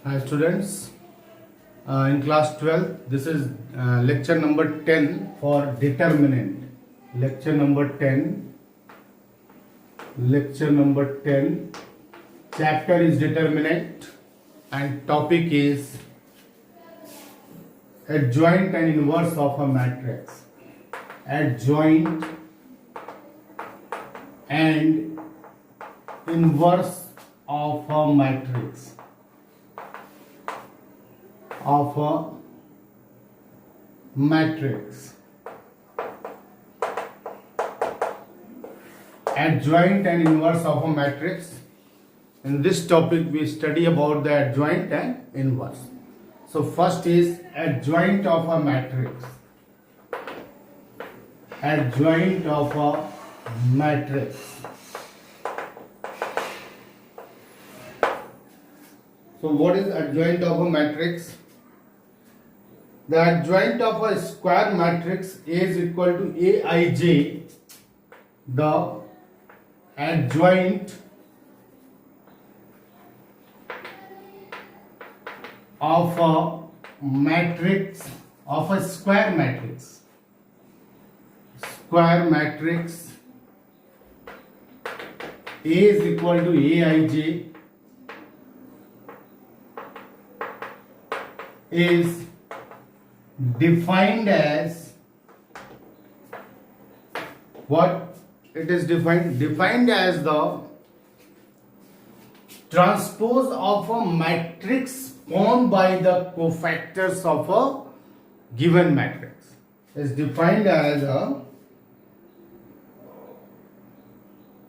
Hi students, in class 12, this is lecture number 10 for determinant. Lecture number 10, chapter is determinant and topic is adjoint and inverse of a matrix. Adjoint and inverse of a matrix. Of a matrix. Adjoint and inverse of a matrix. In this topic we study about the adjoint and inverse. So first is adjoint of a matrix. Adjoint of a matrix. So what is adjoint of a matrix? The adjoint of a square matrix A is equal to Aij. The adjoint of a matrix, of a square matrix. Square matrix A is equal to Aij is defined as what? It is defined as the transpose of a matrix formed by the cofactors of a given matrix. Is defined as a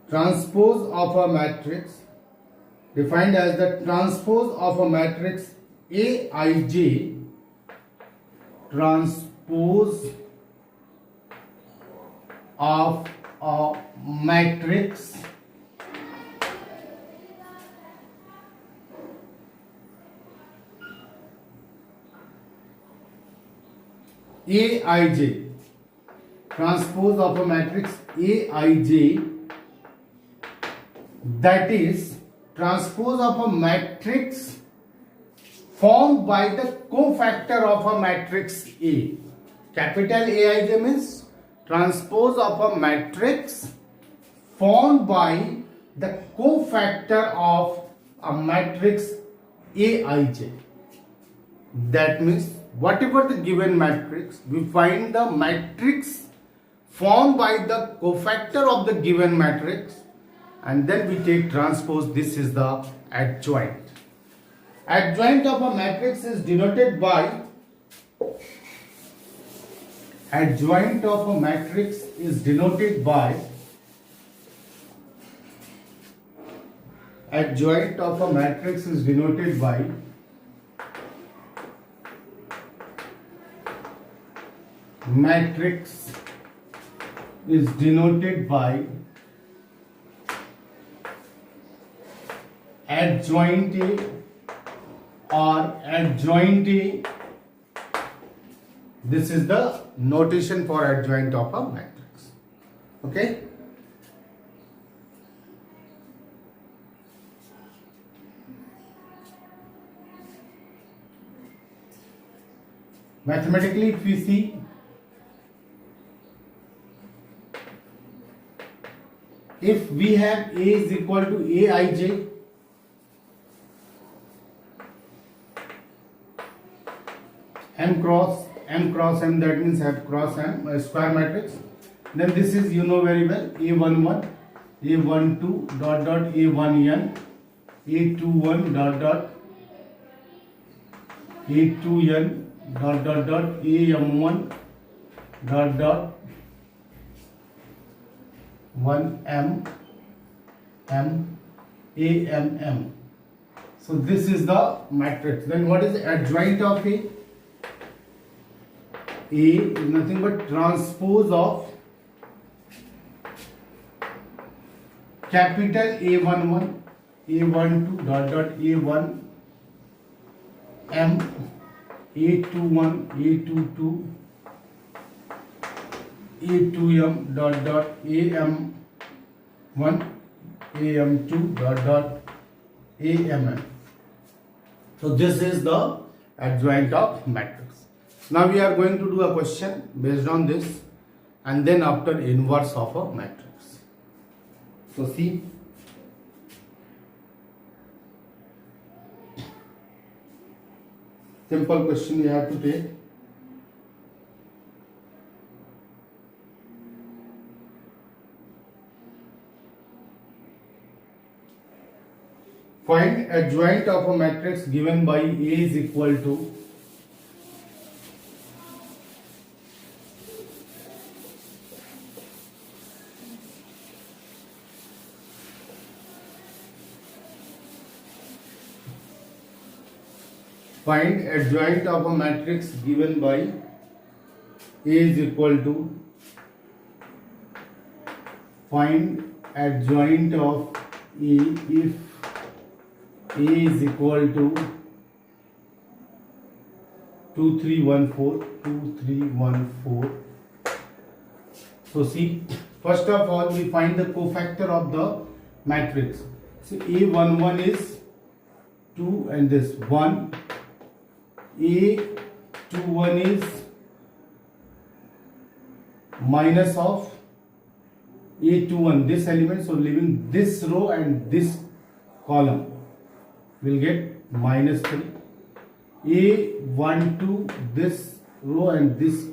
transpose of a matrix, defined as the transpose of a matrix Aij, transpose of a matrix Aij, transpose of a matrix Aij, that is transpose of a matrix formed by the cofactor of a matrix A. Capital Aij means transpose of a matrix formed by the cofactor of a matrix Aij. That means whatever the given matrix, we find the matrix formed by the cofactor of the given matrix and then we take transpose. This is the adjoint. Adjoint of a matrix is denoted by adjoint of a matrix is denoted by adjoint of a matrix is denoted by matrix is denoted by adjoint A or adjoint A. This is the notation for adjoint of a matrix. Okay. Mathematically, if we see, if we have A is equal to Aij, M cross M, that means F cross M, a square matrix. Then this is, you know very well, A11, A12 dot dot A1n, A21 dot dot A2n dot dot dot AM1 dot dot 1m m AMM. So this is the matrix. Then what is the adjoint of A? A is nothing but transpose of capital A11, A12 dot dot A1 M, A21, A22, A2m dot dot AM1, AM2 dot dot AMN. So this is the adjoint of matrix. Now we are going to do a question based on this, and then after inverse of a matrix. So see, simple question you have to take. Find adjoint of a matrix given by A is equal to find adjoint of a matrix given by A is equal to find adjoint of A if A is equal to 2314. So see, first of all we find the cofactor of the matrix. So A11 is 2 and this 1. A21 is minus of A21, this element, so leaving this row and this column will get minus 3. A12, this row and this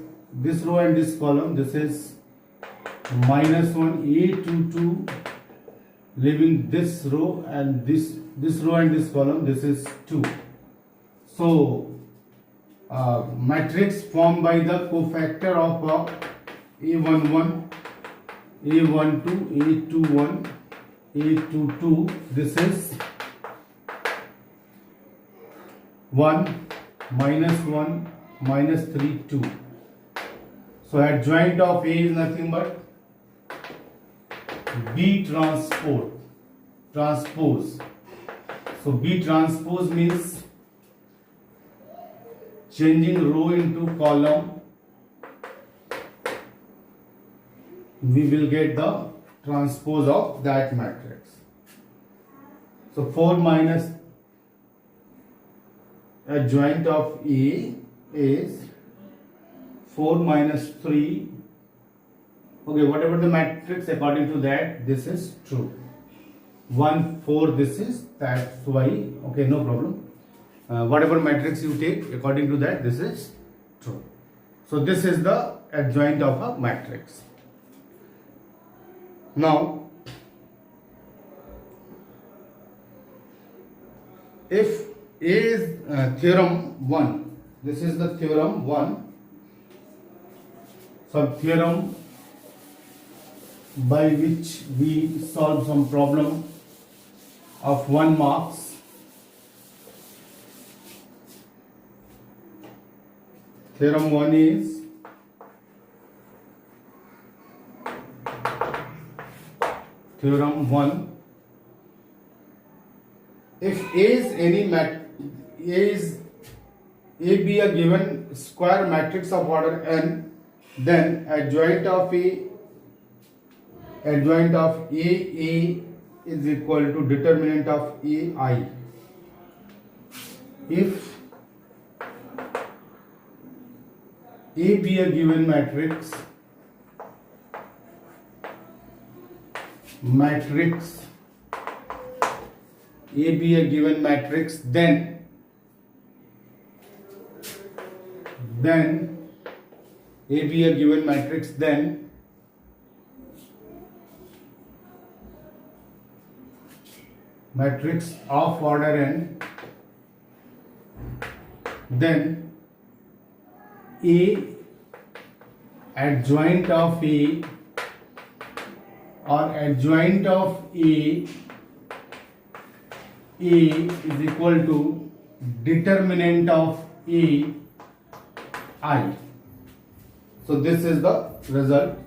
row and this column, this is minus 1. A22, leaving this row and this row and this column, this is 2. So matrix formed by the cofactor of A11, A12, A21, A22, this is 1, minus 3, 2. So adjoint of A is nothing but B transpose. So B transpose means changing row into column, we will get the transpose of that matrix. So 4 minus adjoint of A is 4 minus 3. Okay, whatever the matrix, according to that, this is true. 1, 4, this is, that's why, okay, no problem. Whatever matrix you take, according to that, this is true. So this is the adjoint of a matrix. Now, if A is theorem 1, this is the theorem 1, some theorem by which we solve some problem of 1 marks. Theorem 1 is theorem 1. If A is any A be a given square matrix of order n, then adjoint of A is equal to determinant of AI. If A be a given matrix A be a given matrix, then A be a given matrix, then matrix of order n, then A adjoint of A or adjoint of A is equal to determinant of AI. So this is the result.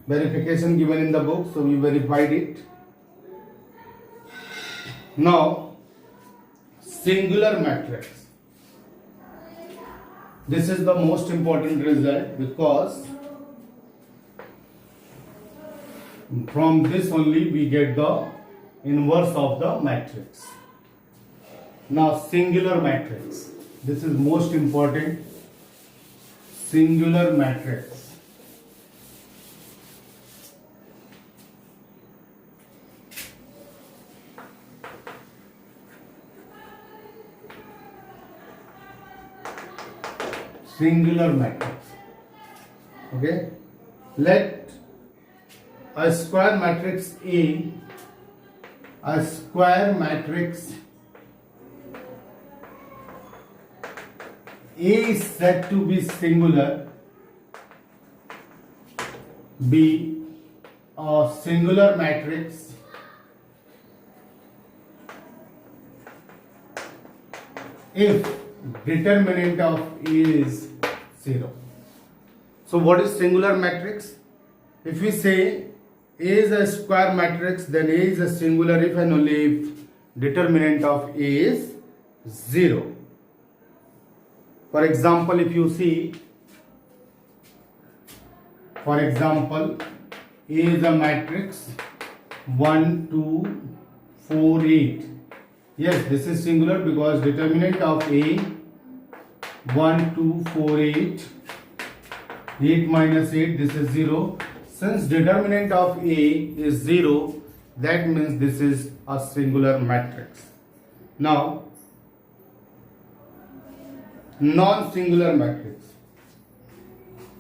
Verification given in the book, so we verified it. Now, singular matrix. This is the most important result because from this only we get the inverse of the matrix. Now singular matrix. This is most important. Singular matrix. Singular matrix. Okay. Let a square matrix A is said to be singular. B, a singular matrix if determinant of A is 0. So what is singular matrix? If we say A is a square matrix, then A is a singular if and only if determinant of A is 0. For example, if you see, for example, A is a matrix 1, 2, 4, 8. Yes, this is singular because determinant of A 1, 2, 4, 8. 8 minus 8, this is 0. Since determinant of A is 0, that means this is a singular matrix. Now, non-singular matrix.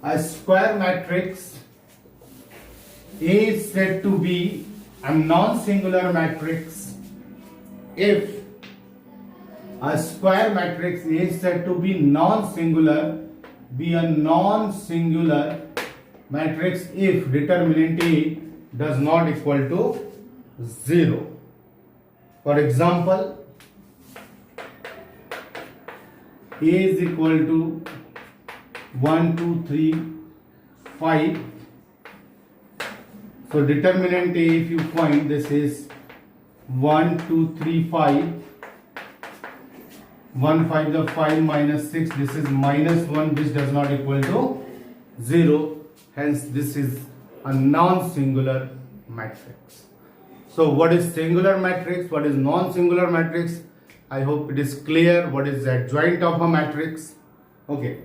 A square matrix A is said to be a non-singular matrix if a square matrix A is said to be non-singular, be a non-singular matrix if determinant A does not equal to 0. For example, A is equal to 1, 2, 3, 5. So determinant A, if you find, this is 1, 2, 3, 5. 1, 5 the 5 minus 6, this is minus 1, which does not equal to 0. Hence this is a non-singular matrix. So what is singular matrix? What is non-singular matrix? I hope it is clear. What is the adjoint of a matrix? Okay.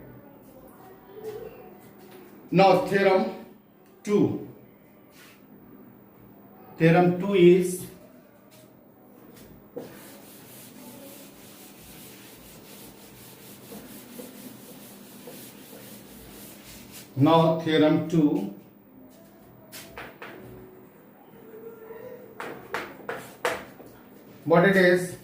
Now theorem 2. Theorem 2 is now theorem 2. What it is?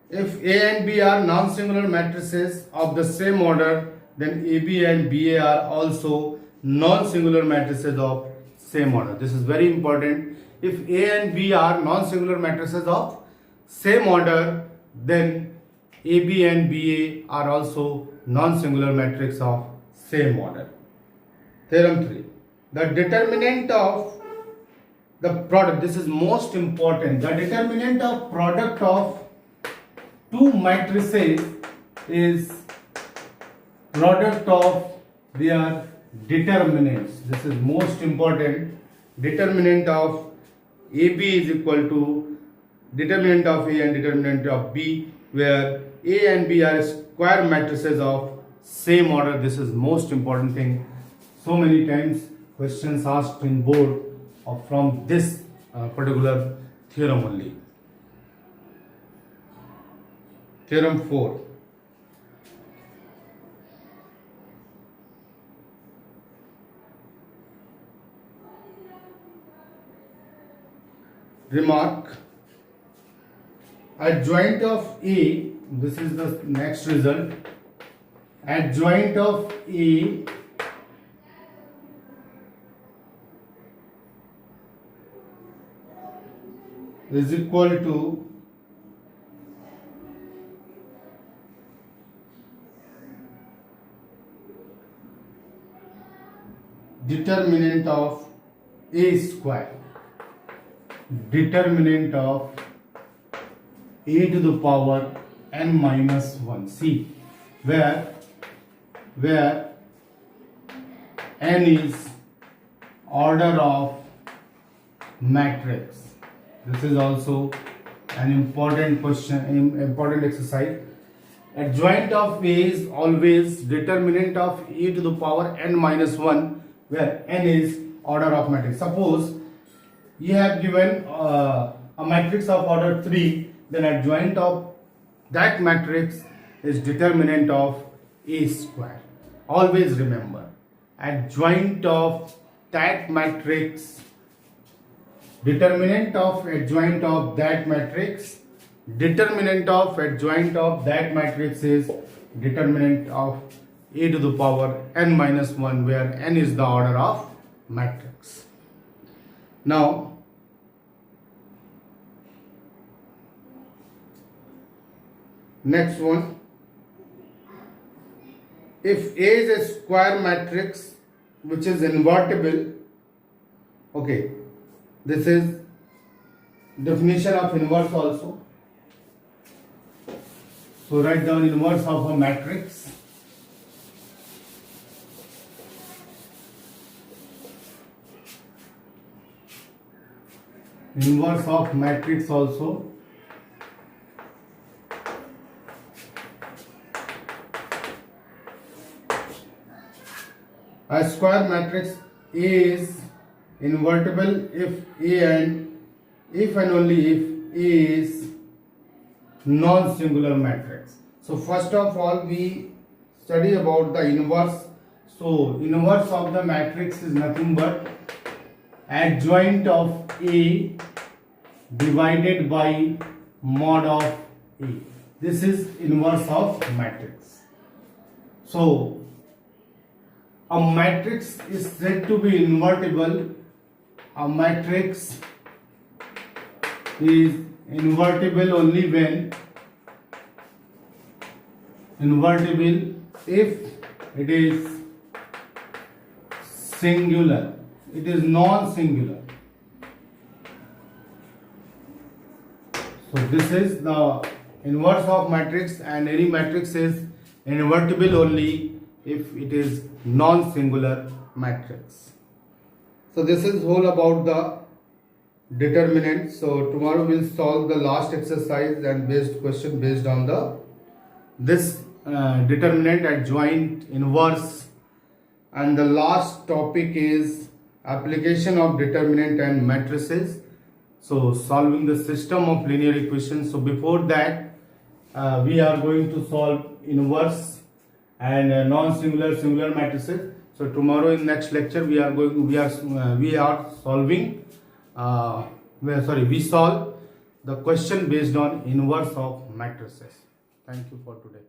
If A and B are non-singular matrices of the same order, then AB and BA are also non-singular matrices of same order. This is very important. If A and B are non-singular matrices of same order, then AB and BA are also non-singular matrix of same order. Theorem 3. The determinant of the product, this is most important, the determinant of product of two matrices is product of their determinants. This is most important. Determinant of AB is equal to determinant of A and determinant of B, where A and B are square matrices of same order. This is most important thing. So many times questions asked in board from this particular theorem only. Theorem 4. Remark, adjoint of A, this is the next result, adjoint of A is equal to determinant of A square. Determinant of A to the power n minus 1. See, where n is order of matrix. This is also an important question, important exercise. Adjoint of A is always determinant of e to the power n minus 1, where n is order of matrix. Suppose you have given a matrix of order 3, then adjoint of that matrix is determinant of A square. Always remember, adjoint of that matrix, determinant of adjoint of that matrix, determinant of adjoint of that matrix is determinant of a to the power n minus 1, where n is the order of matrix. Now next one, if A is a square matrix which is invertible, okay, this is definition of inverse also. So write down inverse of a matrix. Inverse of matrix also. A square matrix A is invertible if and only if A is non-singular matrix. So first of all we study about the inverse. So inverse of the matrix is nothing but adjoint of A divided by mod of A. This is inverse of matrix. So a matrix is said to be invertible. A matrix is invertible only when if it is singular. It is non-singular. So this is the inverse of matrix, and any matrix is invertible only if it is non-singular matrix. So this is whole about the determinant. So tomorrow we'll solve the last exercise and based question based on this determinant, adjoint, inverse, and the last topic is application of determinant and matrices. So solving the system of linear equations. So before that we are going to solve inverse and non-singular, singular matrices. So tomorrow in next lecture we solve the question based on inverse of matrices. Thank you for today.